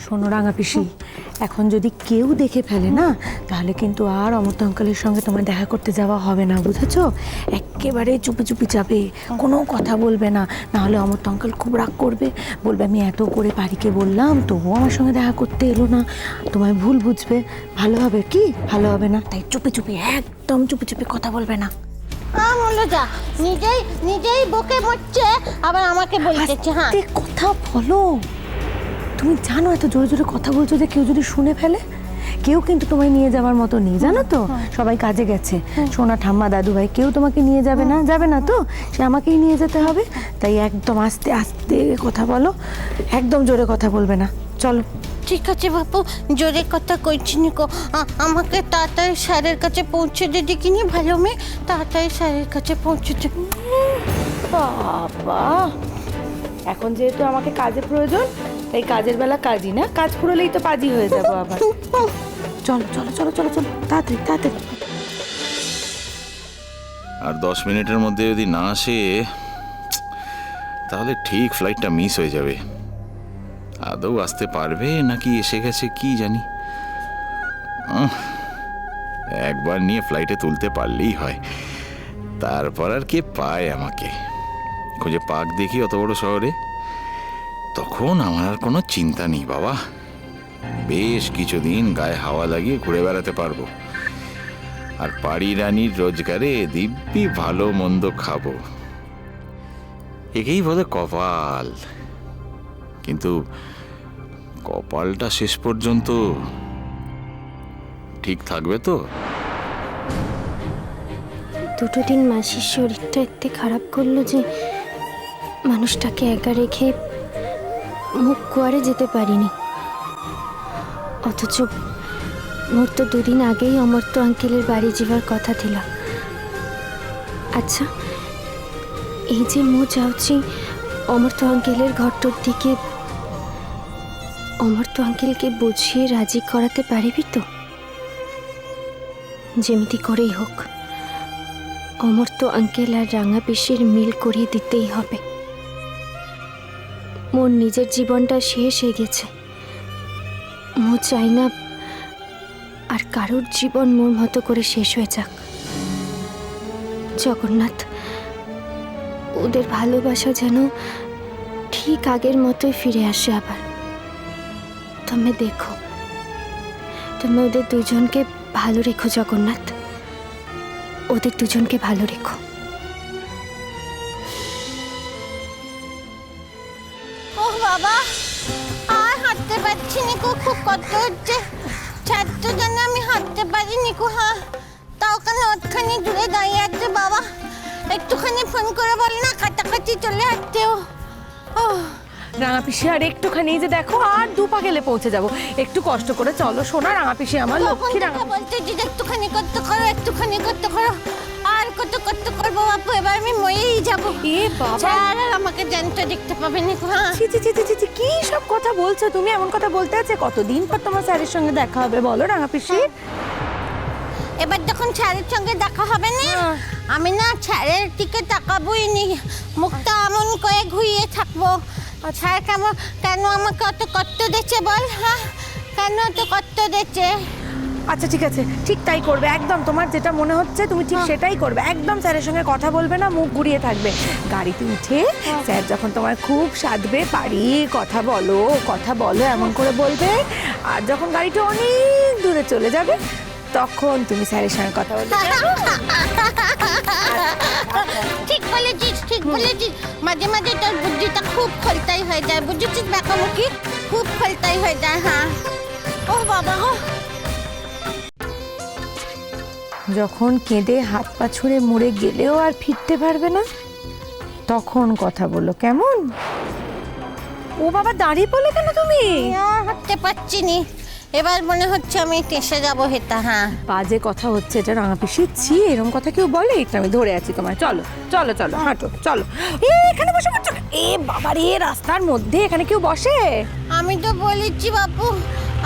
শোনো রাঙা পিসি, এখন যদি কেউ দেখে ফেলে না, তাহলে কিন্তু আর অমর্ত্য আঙ্কেলের সঙ্গে তোমার দেখা করতে যাওয়া হবে না, বুঝেছো? একেবারে চুপি চুপি যাবে, কোনো কথা বলবে না, নাহলে অমর্ত্য আঙ্কেল খুব রাগ করবে, বলবে আমি এত করে পারিকে বললাম তবুও আমার সঙ্গে দেখা করতে এলো না, তোমায় ভুল বুঝবে। ভালো হবে কি? ভালো হবে না, তাই চুপি চুপি, একদম চুপি চুপি কথা বলবে না। মনোজা নিজেই নিজেই বকে মরছে, আবার আমাকে বলতেছে। হ্যাঁ, আস্তে কথা বলো। তুমি জানো এত জোরে জোরে কথা বলছো যে কেউ যদি শুনে ফেলে? কেউ কিন্তু তোমায় নিয়ে যাওয়ার মতো নেই, জানো তো? সবাই কাজে গেছে, সোনা ঠাম্মা দাদু ভাই কেউ তোমাকে নিয়ে যাবে না, যাবে না তো? সে আমাকেই নিয়ে যেতে হবে, তাই একদম আস্তে আস্তে কথা বলো, একদম জোরে কথা বলবে না। চলো। ঠিক আছে বাপু, জোরে কথা কইছি নিকো। আমাকে তাড়াতাড়ি স্যারের কাছে পৌঁছে দে দেখিনি, ভালো মেয়ে, তাড়াতাড়ি স্যারের কাছে পৌঁছে দে। বাবা, এখন যেহেতু আমাকে কাজে প্রয়োজন, তাই কাজের বেলা কাজই না, কাজ ফুরলেই তো পাজি হয়ে যাবো আবার। চলো চলো চলো চলো চলো, তাড়াতাড়ি তাড়াতাড়ি। আর 10 মিনিটের মধ্যে যদি না আসে তাহলে ঠিক ফ্লাইটটা মিস হয়ে যাবে। আদৌ আসতে পারবে নাকি এসে গেছে কি জানি। একবার নিয়ে ফ্লাইটে তুলতে পারলেই হয়, তারপর আর কে পায় আমাকে। খুঁজে পাক দেখি অত বড় শহরে, তখন আমার আর কোনো চিন্তা নেই বাবা। বেশ কিছুদিন গায়ে হাওয়া লাগিয়ে ঘুরে বেড়াতে পারবো, আর পাড়ি রানীর রোজগারে দিব্যি ভালো মন্দ খাবো। একেই বলে কপাল। কিন্তু কপালটা শেষ পর্যন্ত ঠিক থাকবে তো? দুটো দিন মাসির শরীরটা এতে খারাপ করলো যে মানুষটাকে একা রেখে মুখ কুয়ারে যেতে পারিনি। অথচ মোর তো দুদিন আগেই অমর্ত্য আঙ্কেলের বাড়ি যাবার কথা ছিল। আচ্ছা, এই যে মো যাচ্ছি অমর্ত্য আঙ্কেলের ঘরটার দিকে, অমর্ত্য আঙ্কেলকে বুঝিয়ে রাজি করাতে পারিবি তো? যেমিতি করেই হোক অমর্ত্য আঙ্কেল আর রাঙা পিসির মিল করিয়ে দিতেই হবে। মোর নিজের জীবনটা শেষ হয়ে গেছে, মো চাই না আর কারোর জীবন মোর মতো করে শেষ হয়ে যাক। জগন্নাথ, ওদের ভালোবাসা যেন ঠিক আগের মতোই ফিরে আসে আবার। তুমি দেখো, তুমি ওদের দুজনকে ভালো রেখো জগন্নাথ, ওদের দুজনকে ভালো রেখো। ও বাবা, আর হাঁটতে পারছি নিকো, খুব কষ্ট হচ্ছে। ছাড়তো যেন আমি হাঁটতে পারি নিকো। হ্যাঁ, তাও কেন ওখানে দূরে দাঁড়িয়ে আছে বাবা? একটুখানি ফোন করে বল না, কাছাকাছি চলে আসতেও। রাঙা পিসি আর একটুখানি, যে দেখো আর 2 পা গেলে পৌঁছে যাবো, একটু কষ্ট করে চলো সোনা। রাঙা পিসি আমার লক্ষ্মী রাঙা। বলতে যে একটুখানি করতে করো, একটুখানি করতে করো, আর কত কত করবো বাপু, এবার আমি মরেই যাবো। এ বাবা, আর আমাকে জানতে দেখতে পাবে নিকো। হ্যাঁ, ছি ছি ছি ছি ছি, কি সব কথা বলছো তুমি? এমন কথা বলতে আছে? কতদিন পর তোমার স্যারের সঙ্গে দেখা হবে বলো রাঙা পিসি? এবার যখন স্যারের সঙ্গে দেখা হবে না, আমি না স্যারের দিকে তাকাবোই নি, মুখটা এমন করে ঘুরিয়ে থাকবো। স্যার কেন আমাকে অত কষ্ট দিচ্ছে বল? হ্যাঁ, কেন অত কষ্ট দিচ্ছে? আচ্ছা ঠিক আছে, ঠিক তাই করবে, একদম তোমার যেটা মনে হচ্ছে তুমি ঠিক সেটাই করবে। একদম স্যারের সঙ্গে কথা বলবে না, মুখ ঘুরিয়ে থাকবে। গাড়িতে উঠে স্যার যখন তোমার খুব সাধবে, পারি কথা বলো কথা বলো এমন করে বলবে, আর যখন গাড়িটা অনেক দূরে চলে যাবে তখন তুমি স্যারের সঙ্গে কথা বলবে। ঠিক বলেছিস, ঠিক বলেছিস। মাঝে মাঝে তোর বুদ্ধিটা খুব খলতাই হয়ে যায়, বুঝেছিস? ব্যাকামুখী খুব খলতাই হয়ে যায়। হ্যাঁ, ও বাবা গো। যখন কেঁদে হাত পা ছুঁড়ে মরে গেলেও আর ফিরতে পারবে না, তখন কথা বলো কেমন? ও বাবা, দাঁড়িয়ে পড়লে কেন তুমি? আর হাঁটতে পারছি নি, এবার মনে হচ্ছে আমি টেসে যাবো হেতা। হ্যাঁ, বাজে কথা হচ্ছে এটা রাঙা পিসি, ছি, এরকম কথা কেউ বলে? এটা আমি ধরে আছি তোমার। চলো চলো চলো, হাঁটো চলো। এখানে বসে পড়ছো? এ বাবা রে, রাস্তার মধ্যে এখানে কেউ বসে? আমি তো বলেছি বাপু,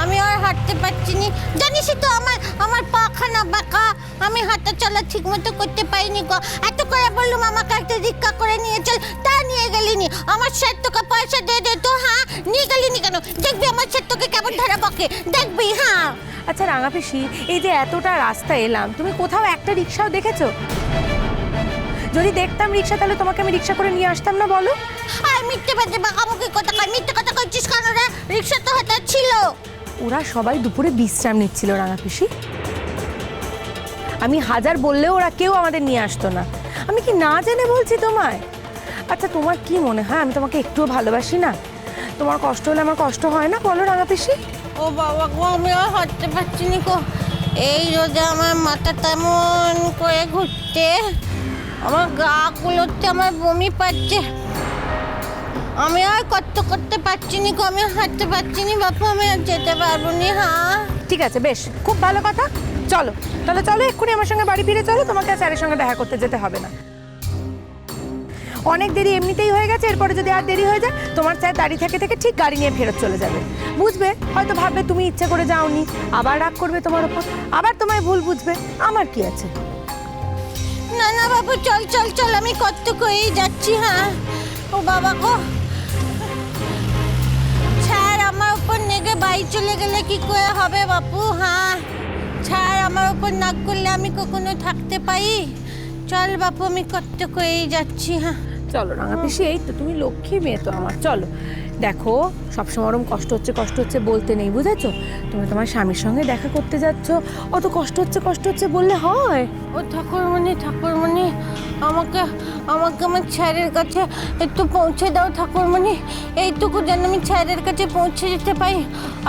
আমি আর হাঁটতে পারছি না। জানিসই তো আমার আমার পাখানা বাঁকা, আমি হাঁটা চলা ঠিক মতো করতে পারিনি গো। এত করে বললুম আমাকে একটা রিক্সা করে নিয়ে চল, তা নিয়ে গেলিনি। আমার স্যার তোকে পয়সা দিয়ে দে তো, হ্যাঁ নিয়ে গেলিনি কেন? দেখবি আমার স্যার তোকে কেমন ধরা বকে, দেখবি। হ্যাঁ আচ্ছা রাঙা পিসি, এই যে এতটা রাস্তা এলাম, তুমি কোথাও একটা রিক্সাও দেখেছো? যদি দেখতাম রিক্সা, তাহলে তোমাকে আমি রিক্সা করে নিয়ে আসতাম না, বলো? আর মিথ্যে বাজে বাঁকামুখি কথা কয়, মিথ্যে কথা কইছিস কেন রে? রিক্সা তো হাতে ছিল। ওরা সবাই দুপুরে বিশ্রাম নিচ্ছিল রাঙা পিসি। আমি হাজার বললেও ওরা কেউ আমাদের নিয়ে আসতো না। আমি কি না জেনে বলছি তোমায়? আচ্ছা তোমার কি মনে হয় আমি তোমাকে একটুও ভালোবাসি না? তোমার কষ্ট হলে আমার কষ্ট হয় না, বলো রাঙা পিসি? ও বাবা গো, আমি আর হাঁটতে পারছি না গো। এই রোদে আমার মাথা তেমন করে ঘুরছে, আমার গা গুলোতে আমার বমি পাচ্ছে। আমি আর কষ্ট করতে পারছি না গো, আমি আর হাঁটতে পারছি না বাপু, আমি আর যেতে পারবো না। হ্যাঁ ঠিক আছে, বেশ, খুব ভালো কথা। চলো তাহলে, চলো এক্ষুনি আমার সঙ্গে বাড়ি ফিরে চলো, তোমাকে আর স্যারের সঙ্গে দেখা করতে যেতে হবে না। অনেক দেরি এমনিতেই হয়ে গেছে, এরপরে যদি আর দেরি হয়ে যায়, তোমার স্যার দাঁড়িয়ে থেকে থেকে ঠিক গাড়ি নিয়ে ফেরত চলে যাবে। বুঝবে, হয়তো ভাববে তুমি ইচ্ছে করে যাওনি, আবার রাগ করবে তোমার ওপর, আবার তোমায় ভুল বুঝবে। আমার কি আছে? না না বাবু, চল চল চল, আমি কষ্ট করেই যাচ্ছি। হ্যাঁ ও বাবা গো, স্যার আমার উপর নেগে বাড়ি চলে গেলে কি করে হবে বাপু? হ্যাঁ স্যার আমার উপর নাক করলে আমি কখনো থাকতে পারি? চল বাপু, আমি কষ্ট করেই যাচ্ছি। হ্যাঁ চলো রাঙা পিসি, এই তো তুমি লক্ষ্মী মেয়ে তো আমার। চলো, দেখো সবসময় ওরকম কষ্ট হচ্ছে বলতে নেই, বুঝেছো? তুমি তোমার স্বামীর সঙ্গে দেখা করতে যাচ্ছ, অত কষ্ট হচ্ছে বললে হয়? ও ঠাকুরমণি, ঠাকুরমণি, আমাকে আমাকে আমার স্যারের কাছে একটু পৌঁছে দাও ঠাকুরমণি। এইটুকু যেন আমি স্যারের কাছে পৌঁছে যেতে পারি,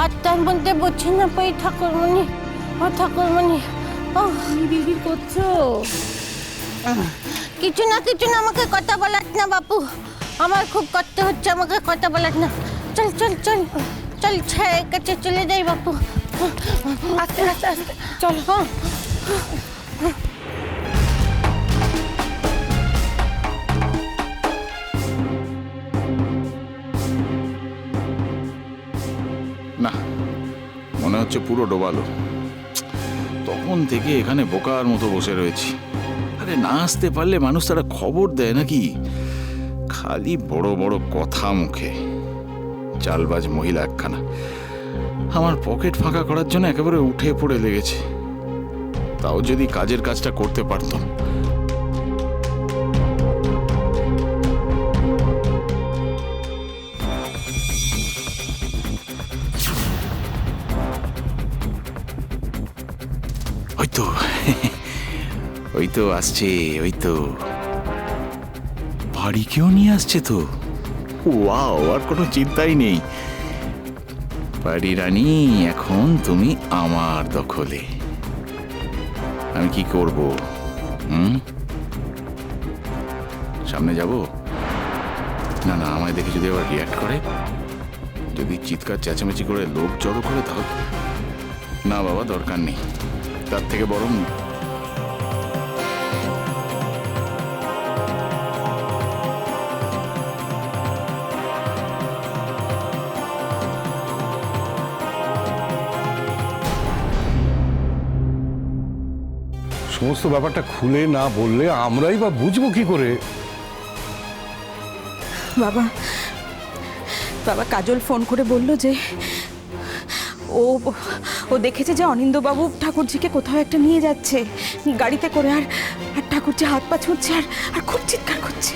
আর তার মধ্যে বসে না পাই ঠাকুরমণি। ও ঠাকুরমণি, ও বিড়বিড় করছো? কিছু না আমাকে কথা বলাস না বাপু, আমার খুব কষ্ট হচ্ছে, আমাকে কথা বলাস না। চল চল চল চল, স্যারের কাছে চলে যাই বাপু। আস্তে আস্তে আস্তে চলো। হ্যাঁ না, মনে হচ্ছে পুরো ডোবালো। তখন থেকে এখানে বোকার মতো বসে রয়েছি। আরে না আসতে পারলে মানুষ তারা খবর দেয় নাকি? খালি বড় বড় কথা মুখে। চালবাজ মহিলা একখানা আমার পকেট ফাঁকা করার জন্য একেবারে উঠে পড়ে লেগেছে। তাও যদি কাজের কাজটা করতে পারতাম। ওই তো আসছে, ওই তো বাড়ি কেউ নিয়ে আসছে তো। ওয়াও, আর কোনো চিন্তাই নেই। বাড়ি রানী, এখন তুমি আমার দখলে। আমি কি করব? সামনে যাব? না না, আমায় দেখে যদি আবার রিয়াক্ট করে, যদি চিৎকার চেঁচামেচি করে লোক জড়ো করে, তাহলে না বাবা, দরকার নেই। তার থেকে বরং সমস্ত ব্যাপারটা খুলে না বললে আমরাই বা বুঝবো কি করে? বাবা, কাজল ফোন করে বলল যে ও দেখেছে যে অনিন্দবাবু ঠাকুরজিকে কোথাও একটা নিয়ে যাচ্ছে গাড়িতে করে, আর ঠাকুরজি হাত পা ছুঁড়ছে আর খুব চিৎকার করছে।